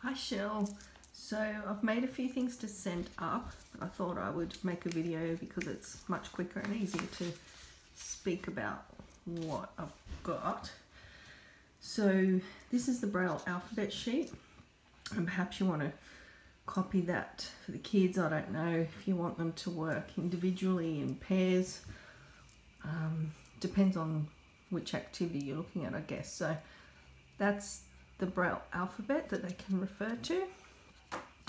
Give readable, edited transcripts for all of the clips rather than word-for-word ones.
Hi Shell. So I've made a few things to send up, but I thought I would make a video because it's much quicker and easier to speak about what I've got. So this is the Braille alphabet sheet, and perhaps you want to copy that for the kids. I don't know if you want them to work individually in pairs. Depends on which activity you're looking at, I guess. So that's the Braille alphabet that they can refer to.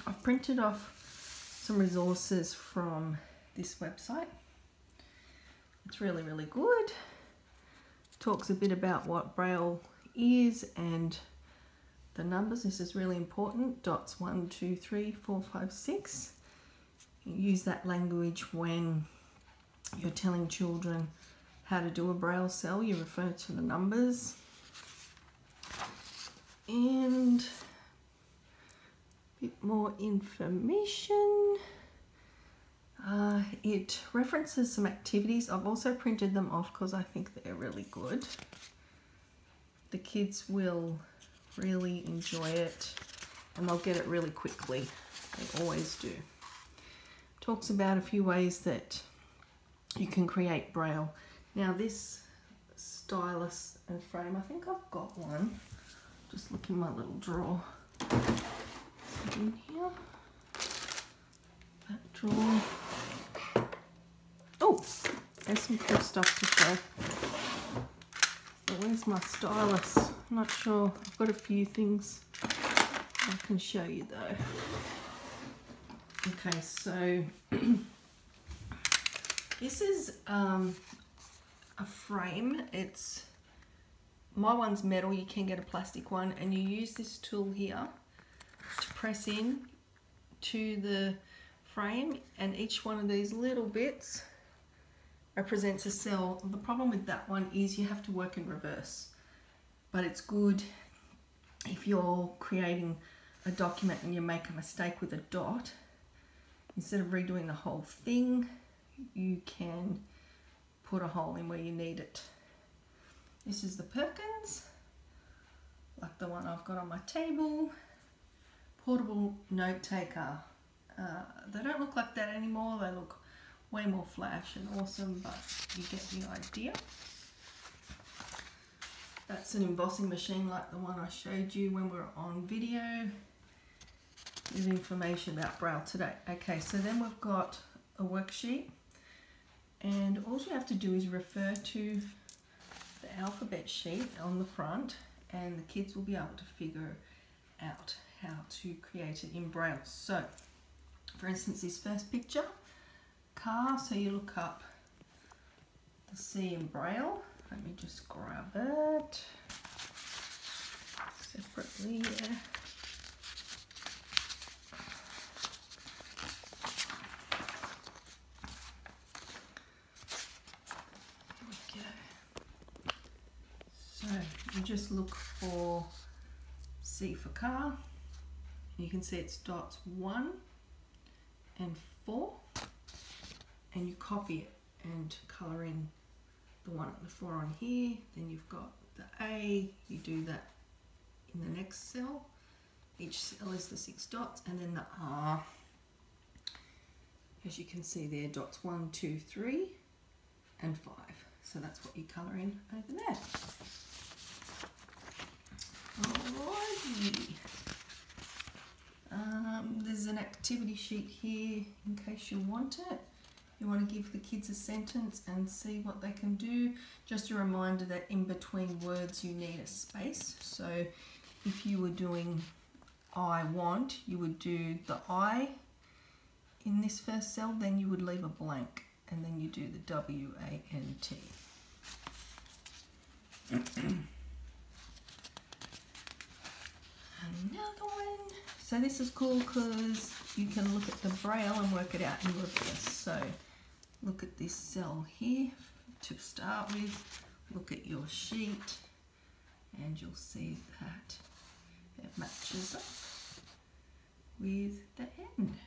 I've printed off some resources from this website. It's really, really good. Talks a bit about what Braille is and the numbers. This is really important. Dots 1, 2, 3, 4, 5, 6. You use that language when you're telling children how to do a Braille cell. You refer to the numbers. And a bit more information. It references some activities. I've also printed them off because I think they're really good. The kids will really enjoy it and they'll get it really quickly. They always do. Talks about a few ways that you can create Braille. Now this stylus and frame, I think I've got one. Just look in my little drawer. In here. That drawer. Oh, there's some cool stuff to show. But where's my stylus? I'm not sure. I've got a few things I can show you though. Okay, so this is a frame. My one's metal, you can get a plastic one, and you use this tool here to press in to the frame, and each one of these little bits represents a cell. The problem with that one is you have to work in reverse, but it's good if you're creating a document and you make a mistake with a dot. Instead of redoing the whole thing, you can put a hole in where you need it. This is the Perkins, like the one I've got on my table. Portable note taker. They don't look like that anymore. They look way more flash and awesome, but you get the idea. That's an embossing machine like the one I showed you when we were on video. There's information about Braille today. Okay, so then we've got a worksheet, and all you have to do is refer to the alphabet sheet on the front, and the kids will be able to figure out how to create it in Braille. So, for instance, this first picture, car, so you look up the C in Braille. Let me just grab it separately. Yeah. So you just look for C for car. You can see it's dots 1 and 4, and you copy it and colour in the 1 and the 4 on here. Then you've got the A, you do that in the next cell. Each cell is the 6 dots, and then the R, as you can see there, dots 1, 2, 3 and 5. So that's what you colour in over there. Alrighty. There's an activity sheet here in case you want it. You want to give the kids a sentence and see what they can do. Just a reminder that in between words you need a space. So if you were doing I want, you would do the I in this first cell, then you would leave a blank, and then you do the W-A-N-T. Another one. So this is cool because you can look at the Braille and work it out in reverse. So look at this cell here to start with. Look at your sheet and you'll see that it matches up with the end.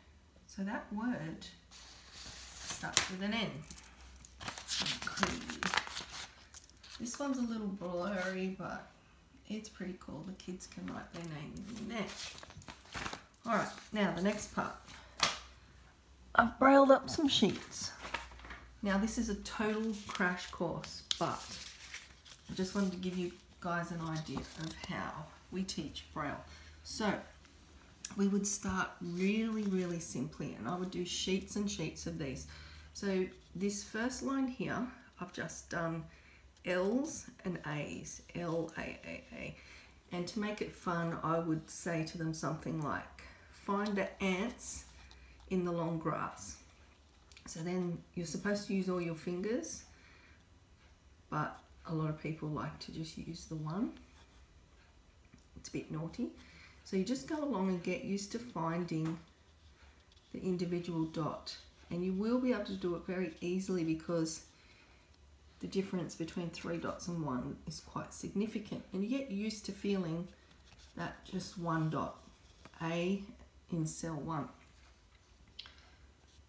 So that word starts with an N. This one's a little blurry, but it's pretty cool. The kids can write their name in there. Alright, now the next part. I've brailled up some sheets. Now this is a total crash course, but I just wanted to give you guys an idea of how we teach Braille. So we would start really simply, and I would do sheets and sheets of these. So this first line here, I've just done L's and A's, L, A. And to make it fun, I would say to them something like, find the ants in the long grass. So then you're supposed to use all your fingers, but a lot of people like to just use the one. It's a bit naughty. So you just go along and get used to finding the individual dot, and you will be able to do it very easily because the difference between 3 dots and 1 is quite significant, and you get used to feeling that just one dot, A in cell 1.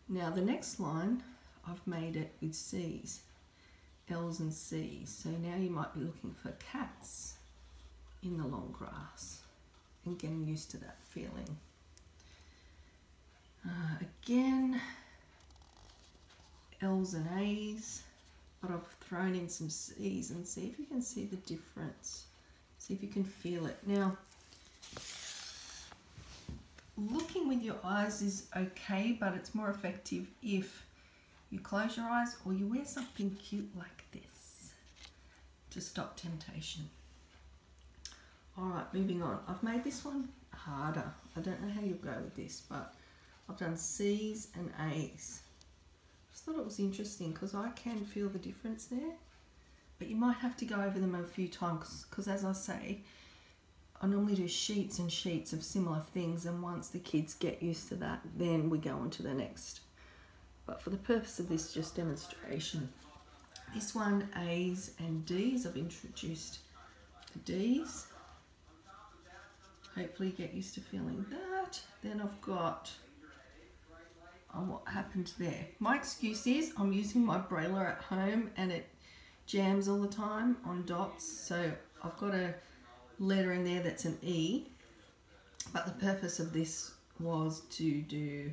Now the next line, I've made it with C's, L's and C's. So now you might be looking for cats in the long grass and getting used to that feeling. Again, L's and A's, but I've thrown in some C's, and see if you can see the difference. See if you can feel it. Now, looking with your eyes is okay, but it's more effective if you close your eyes or you wear something cute like this to stop temptation. Alright, moving on. I've made this one harder. I don't know how you'll go with this, but I've done C's and A's. Just thought it was interesting because I can feel the difference there, but you might have to go over them a few times because, as I say, I normally do sheets and sheets of similar things, and once the kids get used to that, then we go on to the next. But for the purpose of this just demonstration, this one, A's and D's, I've introduced the D's. Hopefully get used to feeling that. Then I've got what happened there. My excuse is I'm using my brailler at home and it jams all the time on dots, so I've got a letter in there that's an E, but the purpose of this was to do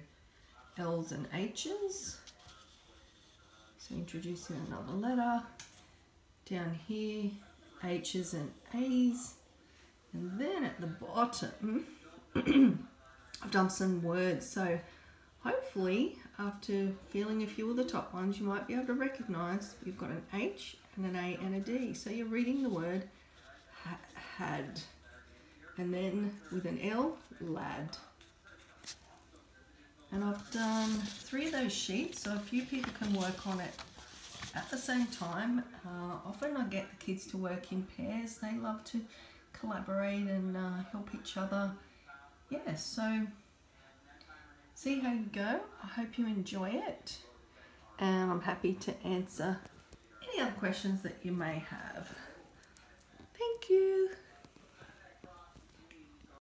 L's and H's. So introducing another letter down here, H's and A's, and then at the bottom I've done some words. So hopefully after feeling a few of the top ones you might be able to recognize you've got an H and an A and a D. So you're reading the word had, and then with an L, lad. And I've done 3 of those sheets, so a few people can work on it at the same time. Often I get the kids to work in pairs. They love to collaborate and help each other. Yeah, so see how you go. I hope you enjoy it, and I'm happy to answer any other questions that you may have. Thank you.